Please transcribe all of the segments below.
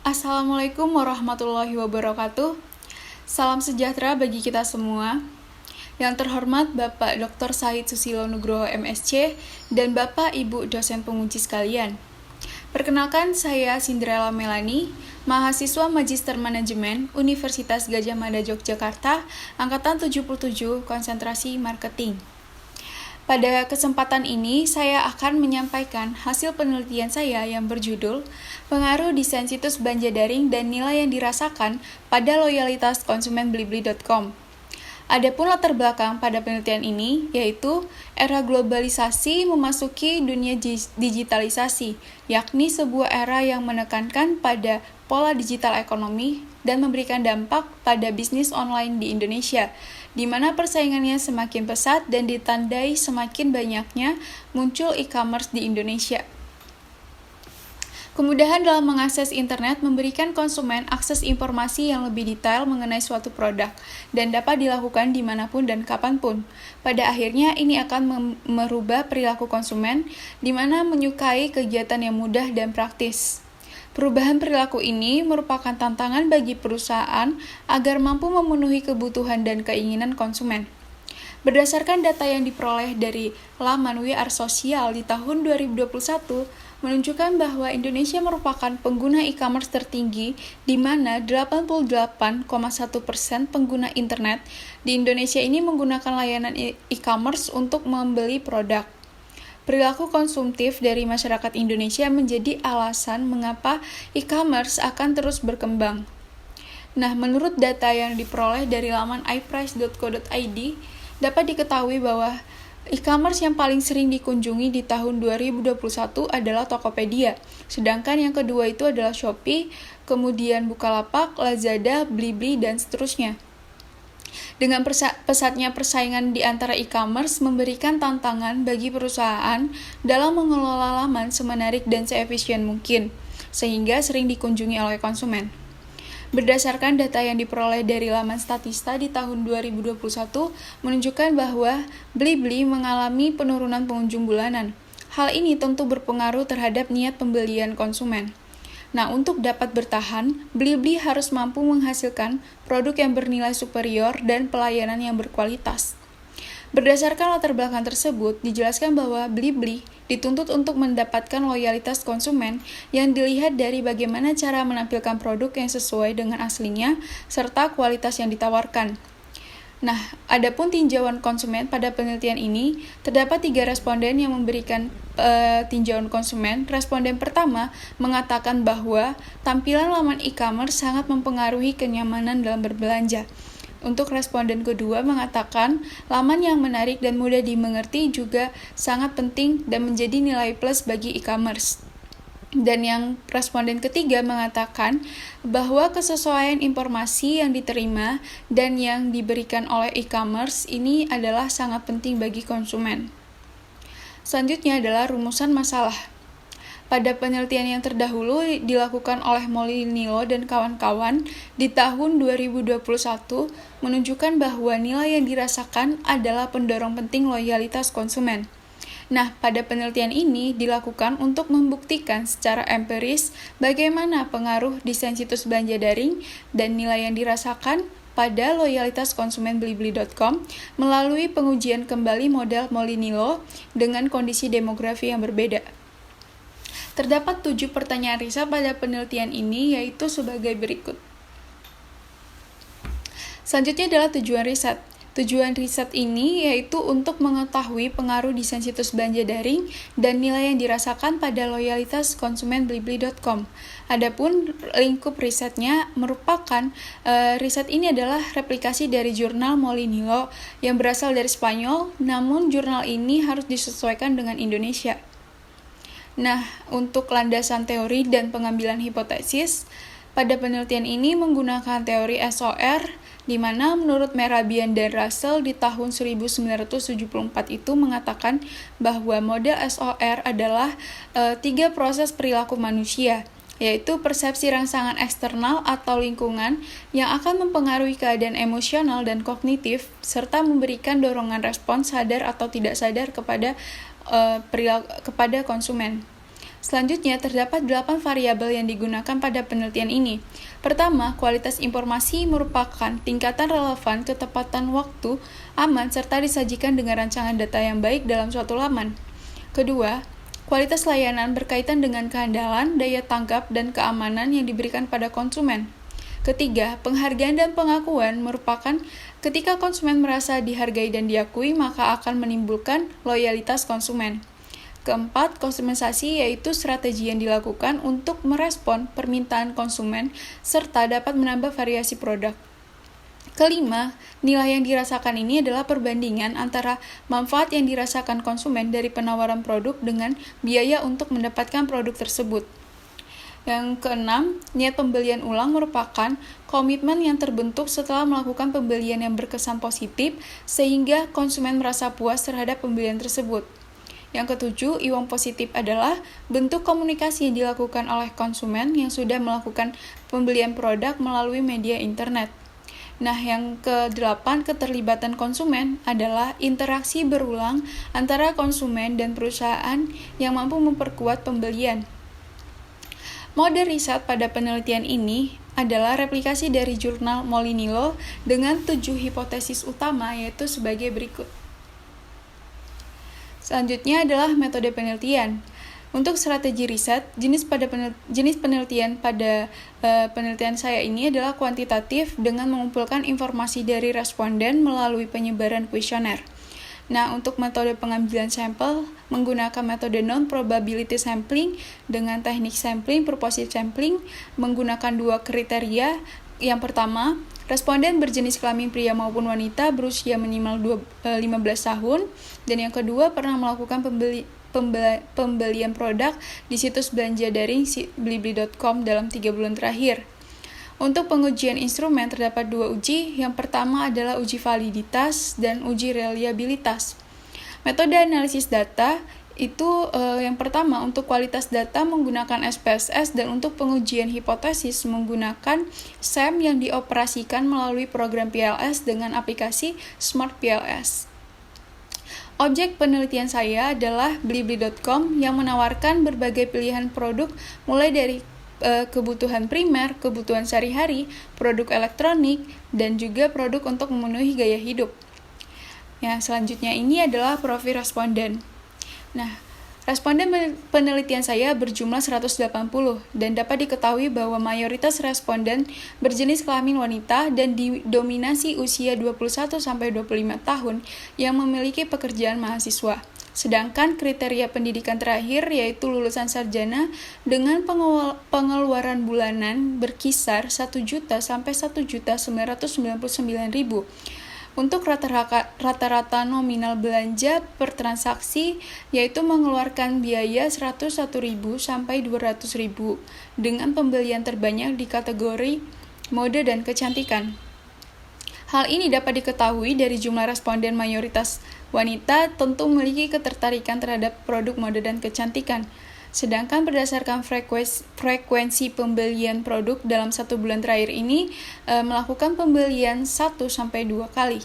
Assalamualaikum warahmatullahi wabarakatuh. Salam sejahtera bagi kita semua. Yang terhormat Bapak Dr. Said Susilo Nugroho MSc dan Bapak Ibu dosen pengunci sekalian. Perkenalkan, saya Cinderella Melani, mahasiswa Magister Manajemen Universitas Gadjah Mada Yogyakarta, angkatan 77, konsentrasi marketing. Pada kesempatan ini, saya akan menyampaikan hasil penelitian saya yang berjudul Pengaruh Desain Situs Belanja Daring dan Nilai yang Dirasakan pada Loyalitas Konsumen Blibli.com. Adapun latar belakang pada penelitian ini, yaitu era globalisasi memasuki dunia digitalisasi, yakni sebuah era yang menekankan pada pola digital ekonomi dan memberikan dampak pada bisnis online di Indonesia, di mana persaingannya semakin pesat dan ditandai semakin banyaknya muncul e-commerce di Indonesia. Kemudahan dalam mengakses internet memberikan konsumen akses informasi yang lebih detail mengenai suatu produk dan dapat dilakukan dimanapun dan kapanpun. Pada akhirnya ini akan merubah perilaku konsumen di mana menyukai kegiatan yang mudah dan praktis. Perubahan perilaku ini merupakan tantangan bagi perusahaan agar mampu memenuhi kebutuhan dan keinginan konsumen. Berdasarkan data yang diperoleh dari laman We Are Social di tahun 2021, menunjukkan bahwa Indonesia merupakan pengguna e-commerce tertinggi, di mana 88,1% pengguna internet di Indonesia ini menggunakan layanan e-commerce untuk membeli produk. Perilaku konsumtif dari masyarakat Indonesia menjadi alasan mengapa e-commerce akan terus berkembang. Nah, menurut data yang diperoleh dari laman iprice.co.id, dapat diketahui bahwa e-commerce yang paling sering dikunjungi di tahun 2021 adalah Tokopedia, sedangkan yang kedua itu adalah Shopee, kemudian Bukalapak, Lazada, Blibli, dan seterusnya. Dengan pesatnya persaingan di antara e-commerce memberikan tantangan bagi perusahaan dalam mengelola laman semenarik dan seefisien mungkin, sehingga sering dikunjungi oleh konsumen. Berdasarkan data yang diperoleh dari laman Statista di tahun 2021 menunjukkan bahwa Blibli mengalami penurunan pengunjung bulanan. Hal ini tentu berpengaruh terhadap niat pembelian konsumen. Nah, untuk dapat bertahan, Blibli harus mampu menghasilkan produk yang bernilai superior dan pelayanan yang berkualitas. Berdasarkan latar belakang tersebut, dijelaskan bahwa Blibli dituntut untuk mendapatkan loyalitas konsumen yang dilihat dari bagaimana cara menampilkan produk yang sesuai dengan aslinya serta kualitas yang ditawarkan. Nah, adapun tinjauan konsumen pada penelitian ini, terdapat 3 responden yang memberikan tinjauan konsumen. Responden pertama mengatakan bahwa tampilan laman e-commerce sangat mempengaruhi kenyamanan dalam berbelanja. Untuk responden kedua mengatakan laman yang menarik dan mudah dimengerti juga sangat penting dan menjadi nilai plus bagi e-commerce. Dan yang responden ketiga mengatakan bahwa kesesuaian informasi yang diterima dan yang diberikan oleh e-commerce ini adalah sangat penting bagi konsumen. Selanjutnya adalah rumusan masalah. Pada penelitian yang terdahulu dilakukan oleh Molinillo dan kawan-kawan di tahun 2021 menunjukkan bahwa nilai yang dirasakan adalah pendorong penting loyalitas konsumen. Nah, pada penelitian ini dilakukan untuk membuktikan secara empiris bagaimana pengaruh desain situs belanja daring dan nilai yang dirasakan pada loyalitas konsumen Blibli.com melalui pengujian kembali model Molinillo dengan kondisi demografi yang berbeda. Terdapat 7 pertanyaan riset pada penelitian ini, yaitu sebagai berikut. Selanjutnya adalah tujuan riset. Tujuan riset ini yaitu untuk mengetahui pengaruh desain situs belanja daring dan nilai yang dirasakan pada loyalitas konsumen Blibli.com. Adapun lingkup risetnya merupakan riset ini adalah replikasi dari jurnal Molinillo yang berasal dari Spanyol, namun jurnal ini harus disesuaikan dengan Indonesia. Nah, untuk landasan teori dan pengambilan hipotesis, pada penelitian ini menggunakan teori SOR, di mana menurut Mehrabian dan Russell di tahun 1974 itu mengatakan bahwa model SOR adalah 3 proses perilaku manusia, yaitu persepsi rangsangan eksternal atau lingkungan yang akan mempengaruhi keadaan emosional dan kognitif, serta memberikan dorongan respons sadar atau tidak sadar kepada konsumen. Selanjutnya, terdapat 8 variabel yang digunakan pada penelitian ini. Pertama, kualitas informasi merupakan tingkatan relevan, ketepatan waktu, aman, serta disajikan dengan rancangan data yang baik dalam suatu laman. Kedua, kualitas layanan berkaitan dengan kehandalan, daya tangkap, dan keamanan yang diberikan pada konsumen. Ketiga, penghargaan dan pengakuan merupakan ketika konsumen merasa dihargai dan diakui, maka akan menimbulkan loyalitas konsumen. Keempat, konsumerisasi yaitu strategi yang dilakukan untuk merespon permintaan konsumen serta dapat menambah variasi produk. Kelima, nilai yang dirasakan ini adalah perbandingan antara manfaat yang dirasakan konsumen dari penawaran produk dengan biaya untuk mendapatkan produk tersebut. Yang keenam, niat pembelian ulang merupakan komitmen yang terbentuk setelah melakukan pembelian yang berkesan positif sehingga konsumen merasa puas terhadap pembelian tersebut. Yang ketujuh, iwang positif adalah bentuk komunikasi yang dilakukan oleh konsumen yang sudah melakukan pembelian produk melalui media internet. Nah, yang kedelapan, keterlibatan konsumen adalah interaksi berulang antara konsumen dan perusahaan yang mampu memperkuat pembelian. Mode riset pada penelitian ini adalah replikasi dari jurnal Molinillo dengan 7 hipotesis utama, yaitu sebagai berikut. Selanjutnya adalah metode penelitian. Untuk strategi riset, jenis penelitian pada penelitian saya ini adalah kuantitatif dengan mengumpulkan informasi dari responden melalui penyebaran kuesioner. Nah, untuk metode pengambilan sampel menggunakan metode non-probability sampling dengan teknik sampling purposive sampling menggunakan 2 kriteria. Yang pertama, responden berjenis kelamin pria maupun wanita berusia minimal 15 tahun, dan yang kedua pernah melakukan pembelian produk di situs belanja daring blibli.com dalam 3 bulan terakhir. Untuk pengujian instrumen terdapat 2 uji. Yang pertama adalah uji validitas dan uji reliabilitas. Metode analisis data itu yang pertama untuk kualitas data menggunakan SPSS dan untuk pengujian hipotesis menggunakan SEM yang dioperasikan melalui program PLS dengan aplikasi Smart PLS. Objek penelitian saya adalah blibli.com yang menawarkan berbagai pilihan produk mulai dari kebutuhan primer, kebutuhan sehari-hari, produk elektronik, dan juga produk untuk memenuhi gaya hidup. Yang selanjutnya ini adalah profil responden. Nah, responden penelitian saya berjumlah 180 dan dapat diketahui bahwa mayoritas responden berjenis kelamin wanita dan didominasi usia 21-25 tahun yang memiliki pekerjaan mahasiswa. Sedangkan kriteria pendidikan terakhir yaitu lulusan sarjana dengan pengeluaran bulanan berkisar 1 juta sampai 1.999.000. Untuk rata-rata nominal belanja per transaksi yaitu mengeluarkan biaya 101.000 sampai 200.000 dengan pembelian terbanyak di kategori mode dan kecantikan. Hal ini dapat diketahui dari jumlah responden mayoritas wanita tentu memiliki ketertarikan terhadap produk mode dan kecantikan. Sedangkan berdasarkan frekuensi pembelian produk dalam 1 bulan terakhir ini melakukan pembelian 1-2 kali.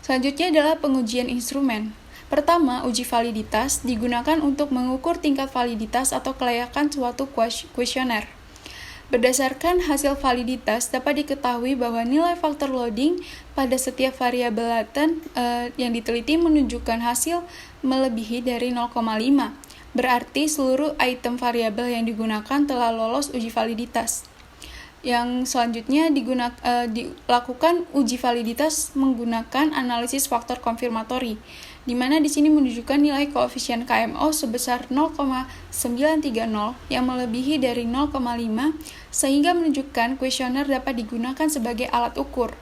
Selanjutnya adalah pengujian instrumen. Pertama, uji validitas digunakan untuk mengukur tingkat validitas atau kelayakan suatu kuesioner. Berdasarkan hasil validitas dapat diketahui bahwa nilai faktor loading pada setiap variabel laten yang diteliti menunjukkan hasil melebihi dari 0,5. Berarti seluruh item variabel yang digunakan telah lolos uji validitas. Yang selanjutnya dilakukan uji validitas menggunakan analisis faktor konfirmatori, di mana di sini menunjukkan nilai koefisien KMO sebesar 0,930 yang melebihi dari 0,5 sehingga menunjukkan kuesioner dapat digunakan sebagai alat ukur.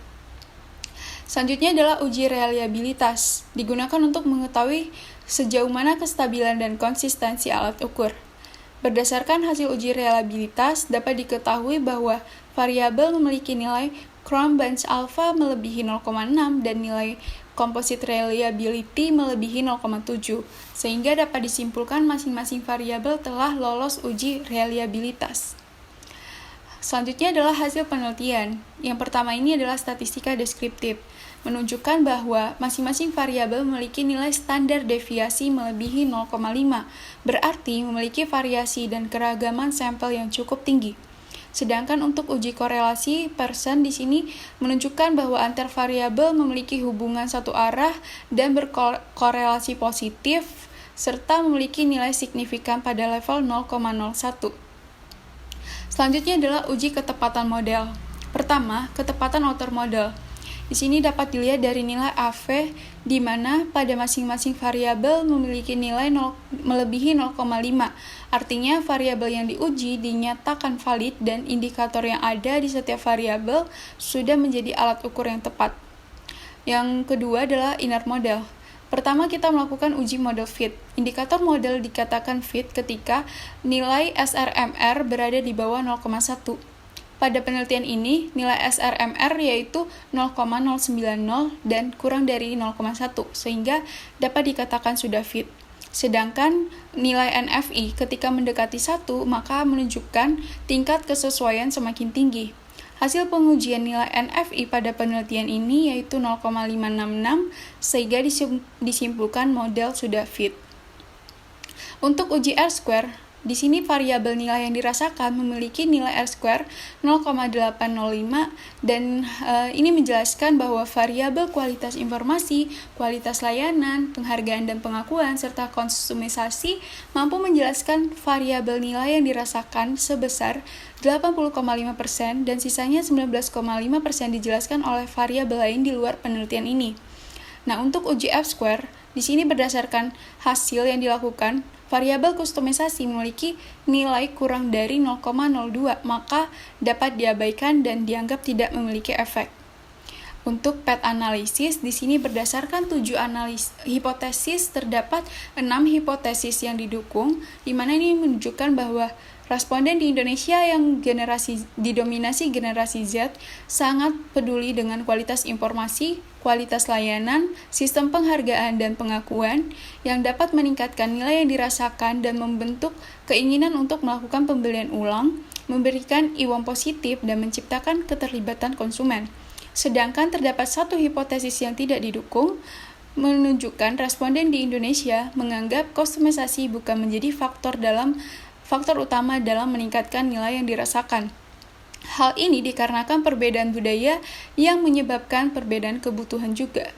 Selanjutnya adalah uji reliabilitas, digunakan untuk mengetahui sejauh mana kestabilan dan konsistensi alat ukur. Berdasarkan hasil uji reliabilitas, dapat diketahui bahwa variabel memiliki nilai Cron-Benz alpha melebihi 0,6 dan nilai composite reliability melebihi 0,7, sehingga dapat disimpulkan masing-masing variabel telah lolos uji reliabilitas. Selanjutnya adalah hasil penelitian. Yang pertama ini adalah statistika deskriptif. menunjukkan bahwa masing-masing variabel memiliki nilai standar deviasi melebihi 0,5, berarti memiliki variasi dan keragaman sampel yang cukup tinggi. Sedangkan untuk uji korelasi, Pearson di sini menunjukkan bahwa antar variabel memiliki hubungan satu arah dan berkorelasi positif, serta memiliki nilai signifikan pada level 0,01. Selanjutnya adalah uji ketepatan model. Pertama, ketepatan outer model. Di sini dapat dilihat dari nilai AV, di mana pada masing-masing variabel memiliki nilai melebihi 0,5. Artinya, variabel yang diuji dinyatakan valid dan indikator yang ada di setiap variabel sudah menjadi alat ukur yang tepat. Yang kedua adalah inner model. Pertama, kita melakukan uji model fit. Indikator model dikatakan fit ketika nilai SRMR berada di bawah 0,1. Pada penelitian ini, nilai SRMR yaitu 0,090 dan kurang dari 0,1, sehingga dapat dikatakan sudah fit. Sedangkan nilai NFI ketika mendekati 1, maka menunjukkan tingkat kesesuaian semakin tinggi. Hasil pengujian nilai NFI pada penelitian ini yaitu 0,566, sehingga disimpulkan model sudah fit. Untuk uji R-square, di sini variabel nilai yang dirasakan memiliki nilai R-square 0,805 dan ini menjelaskan bahwa variabel kualitas informasi, kualitas layanan, penghargaan dan pengakuan, serta konsumisasi mampu menjelaskan variabel nilai yang dirasakan sebesar 80,5% dan sisanya 19,5% dijelaskan oleh variabel lain di luar penelitian ini. Nah, untuk uji F-square, di sini berdasarkan hasil yang dilakukan, variabel kustomisasi memiliki nilai kurang dari 0,02, maka dapat diabaikan dan dianggap tidak memiliki efek. Untuk PET analisis, di sini berdasarkan 7 hipotesis, terdapat 6 hipotesis yang didukung, di mana ini menunjukkan bahwa responden di Indonesia yang didominasi generasi Z sangat peduli dengan kualitas informasi, kualitas layanan, sistem penghargaan dan pengakuan yang dapat meningkatkan nilai yang dirasakan dan membentuk keinginan untuk melakukan pembelian ulang, memberikan IWOM positif dan menciptakan keterlibatan konsumen. Sedangkan terdapat satu hipotesis yang tidak didukung, menunjukkan responden di Indonesia menganggap kustomisasi bukan menjadi faktor utama dalam meningkatkan nilai yang dirasakan. Hal ini dikarenakan perbedaan budaya yang menyebabkan perbedaan kebutuhan juga.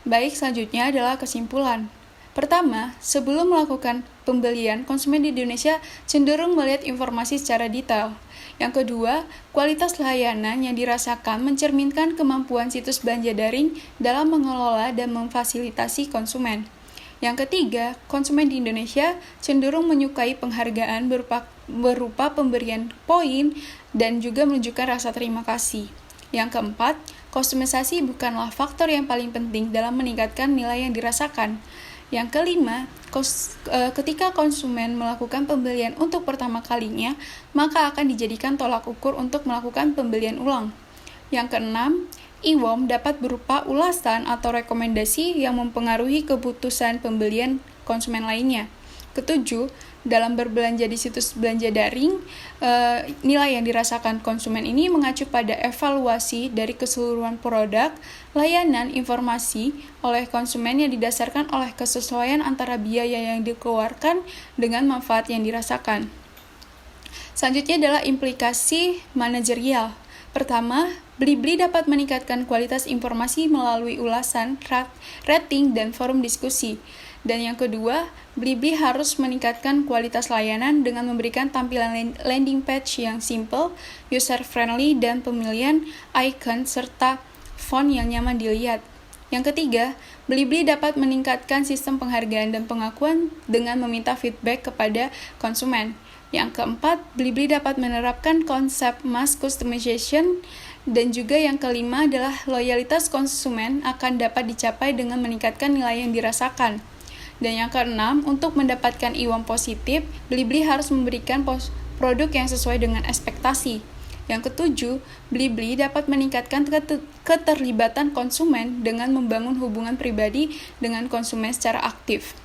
Baik, selanjutnya adalah kesimpulan. Pertama, sebelum melakukan pembelian, konsumen di Indonesia cenderung melihat informasi secara detail. Yang kedua, kualitas layanan yang dirasakan mencerminkan kemampuan situs belanja daring dalam mengelola dan memfasilitasi konsumen. Yang ketiga, konsumen di Indonesia cenderung menyukai penghargaan berupa pemberian poin dan juga menunjukkan rasa terima kasih. Yang keempat, kustomisasi bukanlah faktor yang paling penting dalam meningkatkan nilai yang dirasakan. Yang kelima, ketika konsumen melakukan pembelian untuk pertama kalinya, maka akan dijadikan tolak ukur untuk melakukan pembelian ulang. Yang keenam, IWOM dapat berupa ulasan atau rekomendasi yang mempengaruhi keputusan pembelian konsumen lainnya. Ketujuh, dalam berbelanja di situs belanja daring, nilai yang dirasakan konsumen ini mengacu pada evaluasi dari keseluruhan produk, layanan, informasi oleh konsumen yang didasarkan oleh kesesuaian antara biaya yang dikeluarkan dengan manfaat yang dirasakan. Selanjutnya adalah implikasi manajerial. Pertama, Blibli dapat meningkatkan kualitas informasi melalui ulasan, rating, dan forum diskusi. Dan yang kedua, Blibli harus meningkatkan kualitas layanan dengan memberikan tampilan landing page yang simple, user-friendly, dan pemilihan icon serta font yang nyaman dilihat. Yang ketiga, Blibli dapat meningkatkan sistem penghargaan dan pengakuan dengan meminta feedback kepada konsumen. Yang keempat, Blibli dapat menerapkan konsep mass customization. Dan juga yang kelima adalah loyalitas konsumen akan dapat dicapai dengan meningkatkan nilai yang dirasakan. Dan yang keenam, untuk mendapatkan IWOM positif, Blibli harus memberikan produk yang sesuai dengan ekspektasi. Yang ketujuh, Blibli dapat meningkatkan keterlibatan konsumen dengan membangun hubungan pribadi dengan konsumen secara aktif.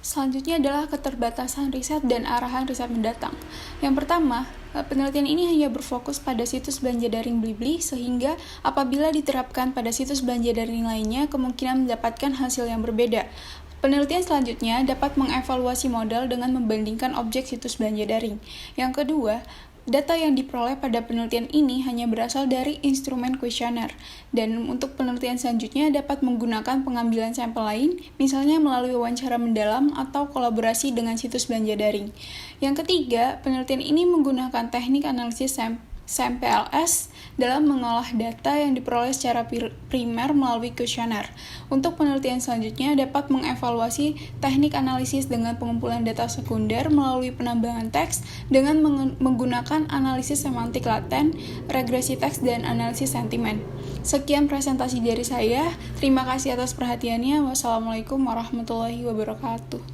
Selanjutnya adalah keterbatasan riset dan arahan riset mendatang. Yang pertama, Penelitian ini hanya berfokus pada situs belanja daring Blibli, sehingga apabila diterapkan pada situs belanja daring lainnya, kemungkinan mendapatkan hasil yang berbeda. Penelitian selanjutnya dapat mengevaluasi model dengan membandingkan objek situs belanja daring. Yang kedua, data yang diperoleh pada penelitian ini hanya berasal dari instrumen kuesioner, dan untuk penelitian selanjutnya dapat menggunakan pengambilan sampel lain, misalnya melalui wawancara mendalam atau kolaborasi dengan situs belanja daring. Yang ketiga, penelitian ini menggunakan teknik analisis SAMPLS dalam mengolah data yang diperoleh secara primer melalui kuesioner. Untuk penelitian selanjutnya dapat mengevaluasi teknik analisis dengan pengumpulan data sekunder melalui penambahan teks dengan menggunakan analisis semantik laten, regresi teks, dan analisis sentimen. Sekian presentasi dari saya. Terima kasih atas perhatiannya. Wassalamualaikum warahmatullahi wabarakatuh.